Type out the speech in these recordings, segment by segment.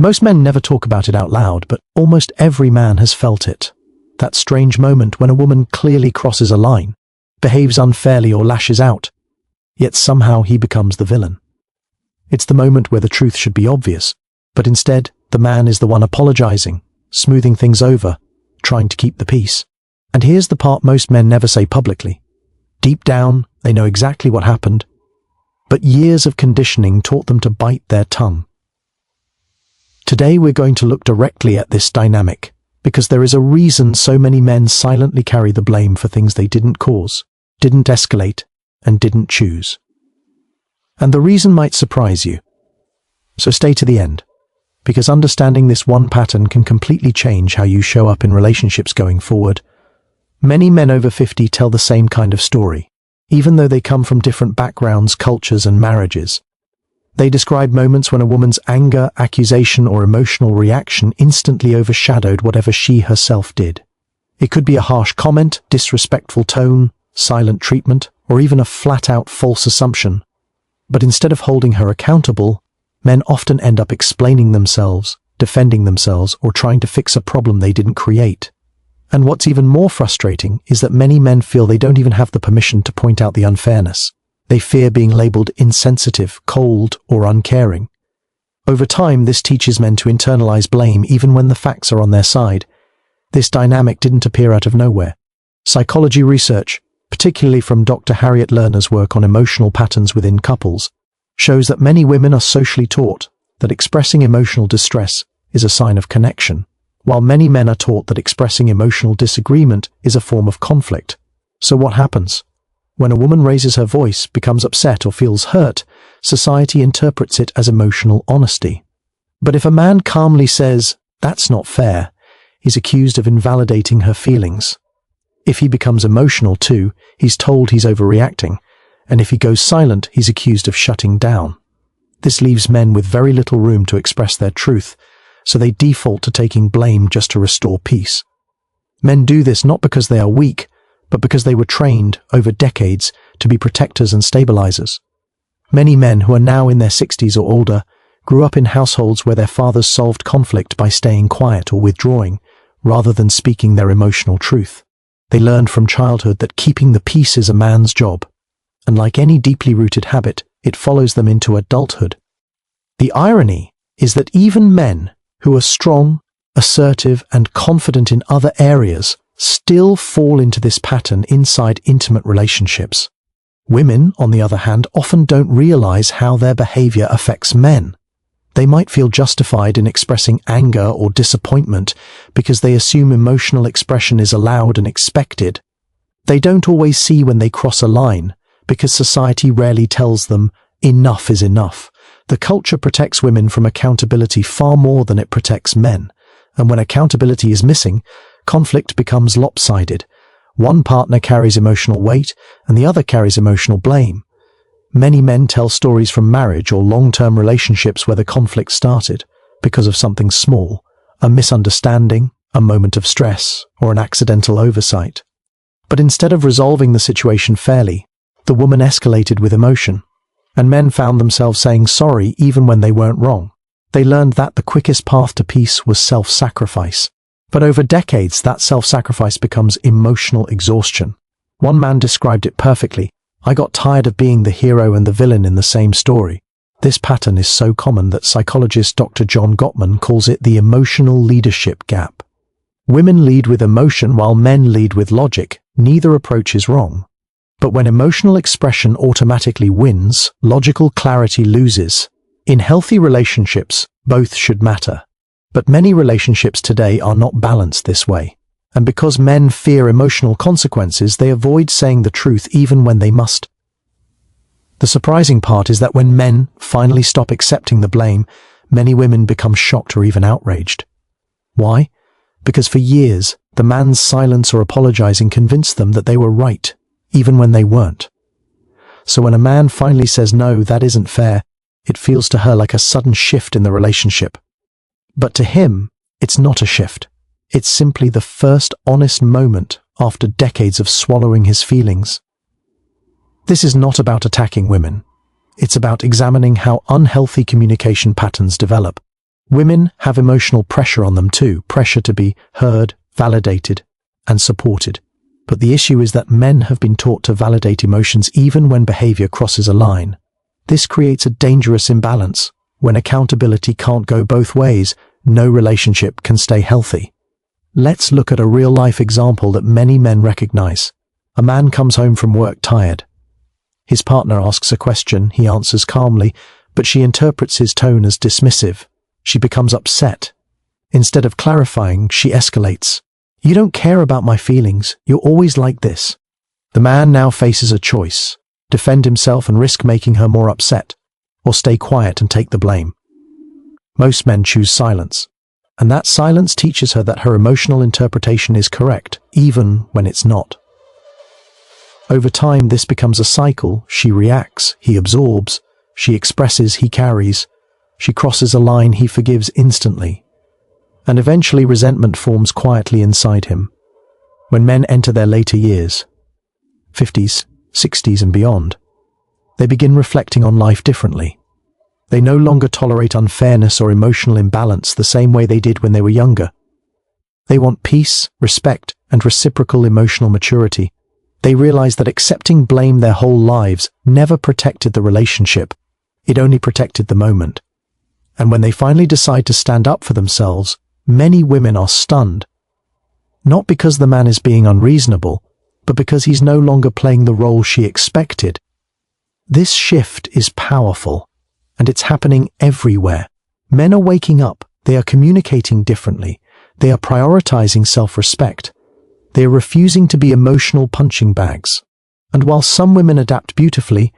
Most men never talk about it out loud, but almost every man has felt it. That strange moment when a woman clearly crosses a line, behaves unfairly or lashes out, yet somehow he becomes the villain. It's the moment where the truth should be obvious, but instead the man is the one apologizing, smoothing things over, trying to keep the peace. And here's the part most men never say publicly. Deep down, they know exactly what happened, but years of conditioning taught them to bite their tongue. Today we're going to look directly at this dynamic, because there is a reason so many men silently carry the blame for things they didn't cause, didn't escalate, and didn't choose. And the reason might surprise you. So stay to the end, because understanding this one pattern can completely change how you show up in relationships going forward. Many men over 50 tell the same kind of story, even though they come from different backgrounds, cultures, and marriages. They describe moments when a woman's anger, accusation, or emotional reaction instantly overshadowed whatever she herself did. It could be a harsh comment, disrespectful tone, silent treatment, or even a flat-out false assumption. But instead of holding her accountable, men often end up explaining themselves, defending themselves, or trying to fix a problem they didn't create. And what's even more frustrating is that many men feel they don't even have the permission to point out the unfairness. They fear being labeled insensitive, cold, or uncaring. Over time, this teaches men to internalize blame even when the facts are on their side. This dynamic didn't appear out of nowhere. Psychology research, particularly from Dr. Harriet Lerner's work on emotional patterns within couples, shows that many women are socially taught that expressing emotional distress is a sign of connection, while many men are taught that expressing emotional disagreement is a form of conflict. So what happens? When a woman raises her voice, becomes upset, or feels hurt, society interprets it as emotional honesty. But if a man calmly says, "That's not fair," he's accused of invalidating her feelings. If he becomes emotional too, he's told he's overreacting, and if he goes silent, he's accused of shutting down. This leaves men with very little room to express their truth, so they default to taking blame just to restore peace. Men do this not because they are weak, but because they were trained over decades to be protectors and stabilizers. Many men who are now in their 60s or older grew up in households where their fathers solved conflict by staying quiet or withdrawing, rather than speaking their emotional truth. They learned from childhood that keeping the peace is a man's job, and like any deeply rooted habit, it follows them into adulthood. The irony is that even men who are strong, assertive, and confident in other areas still fall into this pattern inside intimate relationships. Women, on the other hand, often don't realize how their behavior affects men. They might feel justified in expressing anger or disappointment because they assume emotional expression is allowed and expected. They don't always see when they cross a line because society rarely tells them enough is enough. The culture protects women from accountability far more than it protects men, and when accountability is missing, conflict becomes lopsided. One partner carries emotional weight, and the other carries emotional blame. Many men tell stories from marriage or long-term relationships where the conflict started because of something small, a misunderstanding, a moment of stress, or an accidental oversight. But instead of resolving the situation fairly, the woman escalated with emotion, and men found themselves saying sorry even when they weren't wrong. They learned that the quickest path to peace was self-sacrifice. But over decades, that self-sacrifice becomes emotional exhaustion. One man described it perfectly. "I got tired of being the hero and the villain in the same story." This pattern is so common that psychologist Dr. John Gottman calls it the emotional leadership gap. Women lead with emotion while men lead with logic. Neither approach is wrong. But when emotional expression automatically wins, logical clarity loses. In healthy relationships, both should matter. But many relationships today are not balanced this way. And because men fear emotional consequences, they avoid saying the truth even when they must. The surprising part is that when men finally stop accepting the blame, many women become shocked or even outraged. Why? Because for years, the man's silence or apologizing convinced them that they were right, even when they weren't. So when a man finally says no, that isn't fair, it feels to her like a sudden shift in the relationship. But to him, it's not a shift. It's simply the first honest moment after decades of swallowing his feelings. This is not about attacking women. It's about examining how unhealthy communication patterns develop. Women have emotional pressure on them too, pressure to be heard, validated, and supported. But the issue is that men have been taught to validate emotions even when behavior crosses a line. This creates a dangerous imbalance. When accountability can't go both ways, no relationship can stay healthy. Let's look at a real-life example that many men recognize. A man comes home from work tired. His partner asks a question, he answers calmly, but she interprets his tone as dismissive. She becomes upset. Instead of clarifying, she escalates. "You don't care about my feelings, you're always like this." The man now faces a choice: defend himself and risk making her more upset, or stay quiet and take the blame. Most men choose silence, and that silence teaches her that her emotional interpretation is correct, even when it's not. Over time, this becomes a cycle. She reacts, he absorbs. She expresses, he carries. She crosses a line, he forgives instantly. And eventually resentment forms quietly inside him. When men enter their later years, 50s, 60s and beyond, they begin reflecting on life differently. They no longer tolerate unfairness or emotional imbalance the same way they did when they were younger. They want peace, respect, and reciprocal emotional maturity. They realize that accepting blame their whole lives never protected the relationship. It only protected the moment. And when they finally decide to stand up for themselves, many women are stunned. Not because the man is being unreasonable, but because he's no longer playing the role she expected. This shift is powerful, and it's happening everywhere. Men are waking up, they are communicating differently, they are prioritizing self-respect. They are refusing to be emotional punching bags. And while some women adapt beautifully,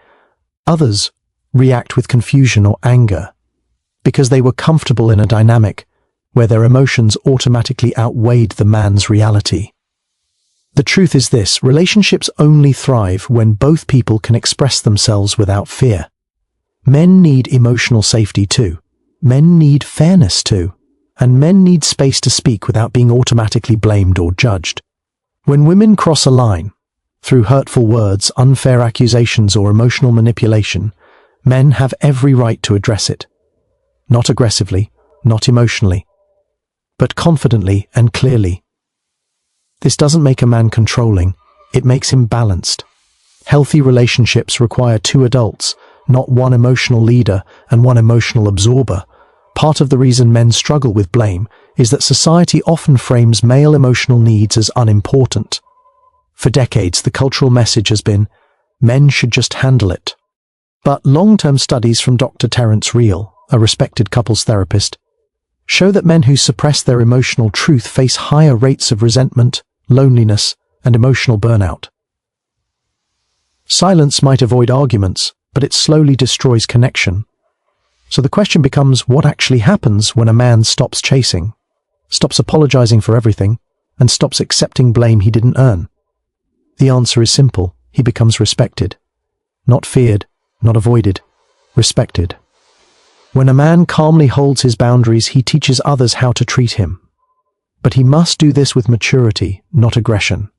others react with confusion or anger, because they were comfortable in a dynamic where their emotions automatically outweighed the man's reality. The truth is this: relationships only thrive when both people can express themselves without fear. Men need emotional safety too. Men need fairness too. And men need space to speak without being automatically blamed or judged. When women cross a line, through hurtful words, unfair accusations, or emotional manipulation, men have every right to address it. Not aggressively, not emotionally, but confidently and clearly. This doesn't make a man controlling, it makes him balanced. Healthy relationships require two adults, not one emotional leader and one emotional absorber. Part of the reason men struggle with blame is that society often frames male emotional needs as unimportant. For decades, the cultural message has been, men should just handle it. But long-term studies from Dr. Terence Real, a respected couples therapist, show that men who suppress their emotional truth face higher rates of resentment, loneliness, and emotional burnout. Silence might avoid arguments, but it slowly destroys connection. So the question becomes, what actually happens when a man stops chasing, stops apologizing for everything, and stops accepting blame he didn't earn? The answer is simple: he becomes respected. Not feared, not avoided, respected. When a man calmly holds his boundaries, he teaches others how to treat him. But he must do this with maturity, not aggression.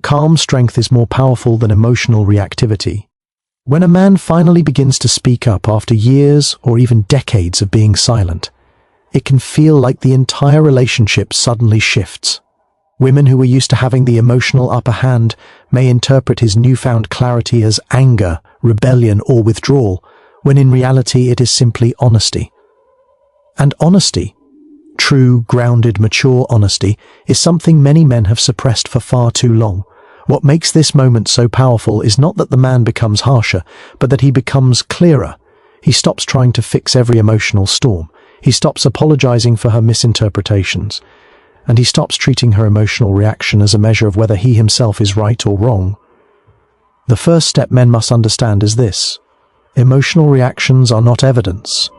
Calm strength is more powerful than emotional reactivity. When a man finally begins to speak up after years or even decades of being silent, it can feel like the entire relationship suddenly shifts. Women who were used to having the emotional upper hand may interpret his newfound clarity as anger, rebellion, or withdrawal, when in reality it is simply honesty. And honesty, true, grounded, mature honesty, is something many men have suppressed for far too long. What makes this moment so powerful is not that the man becomes harsher, but that he becomes clearer. He stops trying to fix every emotional storm. He stops apologizing for her misinterpretations. And he stops treating her emotional reaction as a measure of whether he himself is right or wrong. The first step men must understand is this: emotional reactions are not evidence.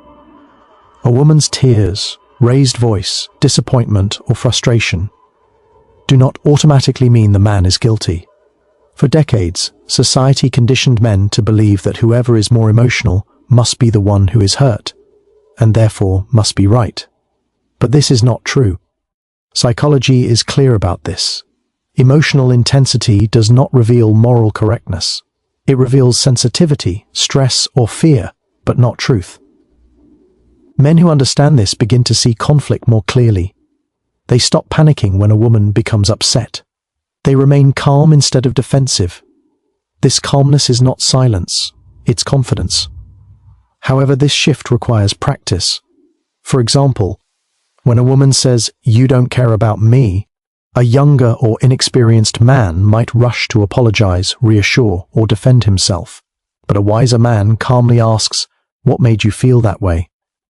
A woman's tears, raised voice, disappointment, or frustration do not automatically mean the man is guilty. For decades, society conditioned men to believe that whoever is more emotional must be the one who is hurt, and therefore must be right. But this is not true. Psychology is clear about this. Emotional intensity does not reveal moral correctness. It reveals sensitivity, stress, or fear, but not truth. Men who understand this begin to see conflict more clearly. They stop panicking when a woman becomes upset. They remain calm instead of defensive. This calmness is not silence, it's confidence. However, this shift requires practice. For example, when a woman says, "You don't care about me," a younger or inexperienced man might rush to apologize, reassure, or defend himself. But a wiser man calmly asks, "What made you feel that way?"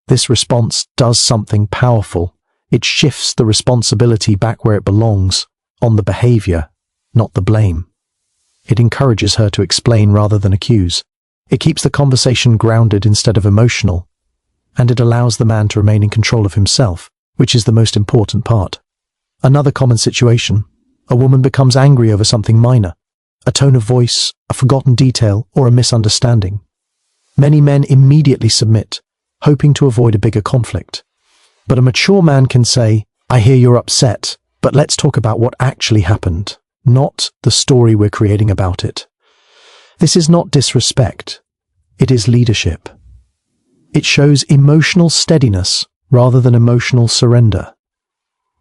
This response does something powerful. It shifts the responsibility back where it belongs, on the behavior, not the blame. It encourages her to explain rather than accuse. It keeps the conversation grounded instead of emotional, and it allows the man to remain in control of himself, which is the most important part. Another common situation: a woman becomes angry over something minor, a tone of voice, a forgotten detail, or a misunderstanding. Many men immediately submit, hoping to avoid a bigger conflict. But a mature man can say, "I hear you're upset, but let's talk about what actually happened, not the story we're creating about it." This is not disrespect, it is leadership. It shows emotional steadiness rather than emotional surrender.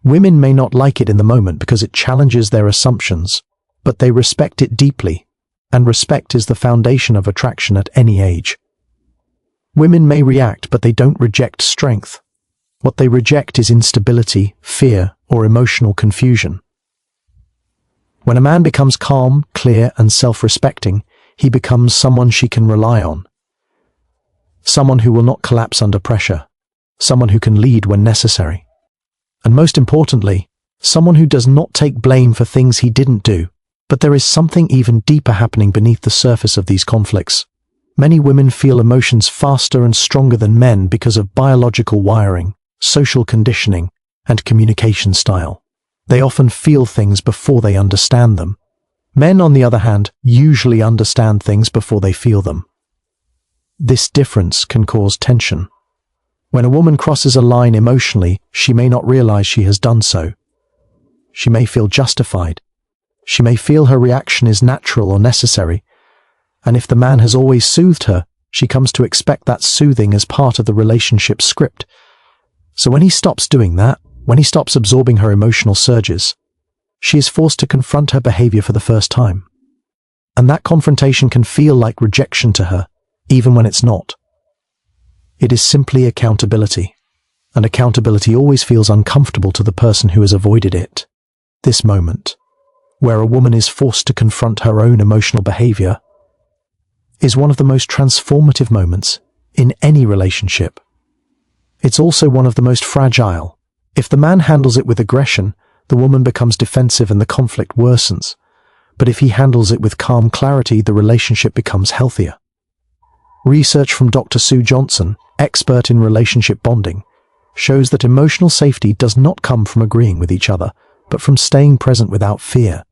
Women may not like it in the moment because it challenges their assumptions, but they respect it deeply, and respect is the foundation of attraction at any age. Women may react, but they don't reject strength. What they reject is instability, fear, or emotional confusion. When a man becomes calm, clear, and self-respecting, he becomes someone she can rely on. Someone who will not collapse under pressure. Someone who can lead when necessary. And most importantly, someone who does not take blame for things he didn't do. But there is something even deeper happening beneath the surface of these conflicts. Many women feel emotions faster and stronger than men because of biological wiring, social conditioning, and communication style. They often feel things before they understand them. Men, on the other hand, usually understand things before they feel them. This difference can cause tension. When a woman crosses a line emotionally, she may not realize she has done so. She may feel justified. She may feel her reaction is natural or necessary. And if the man has always soothed her, she comes to expect that soothing as part of the relationship script. So when he stops doing that, when he stops absorbing her emotional surges, she is forced to confront her behavior for the first time. And that confrontation can feel like rejection to her, even when it's not. It is simply accountability, and accountability always feels uncomfortable to the person who has avoided it. This moment, where a woman is forced to confront her own emotional behavior, is one of the most transformative moments in any relationship. It's also one of the most fragile. If the man handles it with aggression, the woman becomes defensive and the conflict worsens. But if he handles it with calm clarity, the relationship becomes healthier. Research from Dr. Sue Johnson, expert in relationship bonding, shows that emotional safety does not come from agreeing with each other, but from staying present without fear.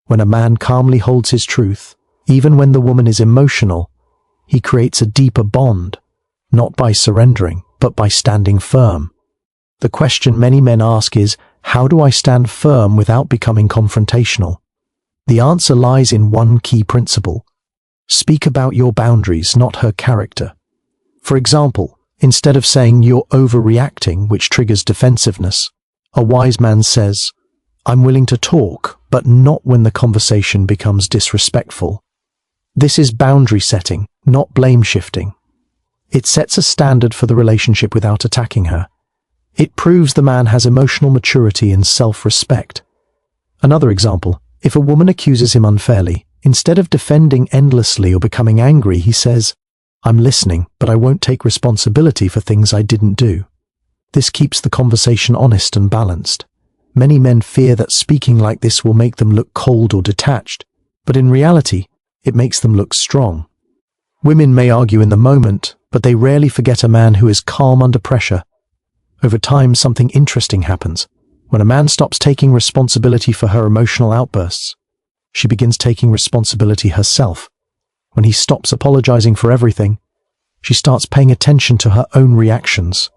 When a man calmly holds his truth, even when the woman is emotional, he creates a deeper bond, not by surrendering, but by standing firm. The question many men ask is, how do I stand firm without becoming confrontational? The answer lies in one key principle. Speak about your boundaries, not her character. For example, instead of saying you're overreacting, which triggers defensiveness, a wise man says, "I'm willing to talk, but not when the conversation becomes disrespectful." This is boundary setting, not blame shifting. It sets a standard for the relationship without attacking her. It proves the man has emotional maturity and self-respect. Another example, if a woman accuses him unfairly, instead of defending endlessly or becoming angry, he says, "I'm listening, but I won't take responsibility for things I didn't do." This keeps the conversation honest and balanced. Many men fear that speaking like this will make them look cold or detached, but in reality, it makes them look strong. Women may argue in the moment, but they rarely forget a man who is calm under pressure. Over time, something interesting happens. When a man stops taking responsibility for her emotional outbursts, she begins taking responsibility herself. When he stops apologizing for everything, she starts paying attention to her own reactions.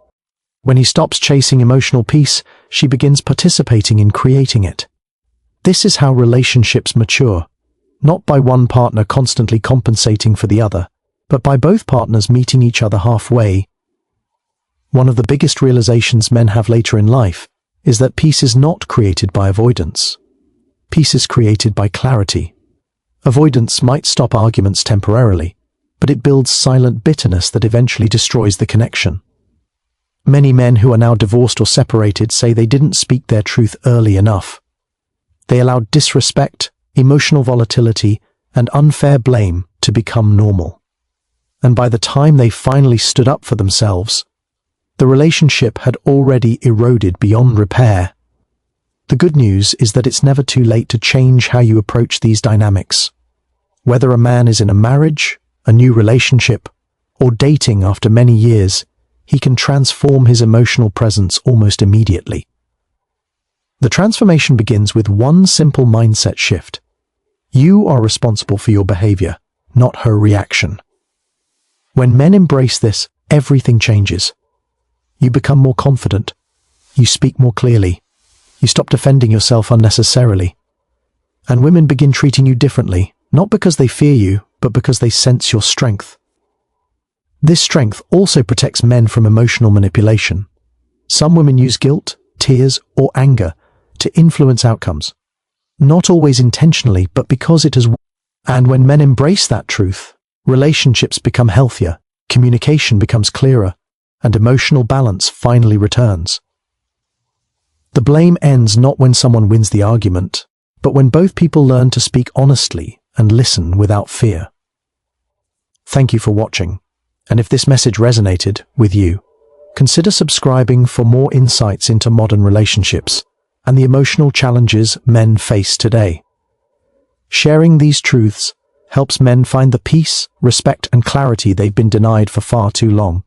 When he stops chasing emotional peace, she begins participating in creating it. This is how relationships mature, not by one partner constantly compensating for the other, but by both partners meeting each other halfway. One of the biggest realizations men have later in life is that peace is not created by avoidance. Peace is created by clarity. Avoidance might stop arguments temporarily, but it builds silent bitterness that eventually destroys the connection. Many men who are now divorced or separated say they didn't speak their truth early enough. They allowed disrespect, emotional volatility, and unfair blame to become normal. And by the time they finally stood up for themselves, the relationship had already eroded beyond repair. The good news is that it's never too late to change how you approach these dynamics. Whether a man is in a marriage, a new relationship, or dating after many years, he can transform his emotional presence almost immediately. The transformation begins with one simple mindset shift. You are responsible for your behavior, not her reaction. When men embrace this, everything changes. You become more confident. You speak more clearly. You stop defending yourself unnecessarily. And women begin treating you differently, not because they fear you, but because they sense your strength. This strength also protects men from emotional manipulation. Some women use guilt, tears, or anger to influence outcomes. Not always intentionally, but because it has. And when men embrace that truth, relationships become healthier, communication becomes clearer, and emotional balance finally returns. The blame ends not when someone wins the argument, but when both people learn to speak honestly and listen without fear. Thank you for watching, and if this message resonated with you, consider subscribing for more insights into modern relationships and the emotional challenges men face today. Sharing these truths helps men find the peace, respect, and clarity they've been denied for far too long.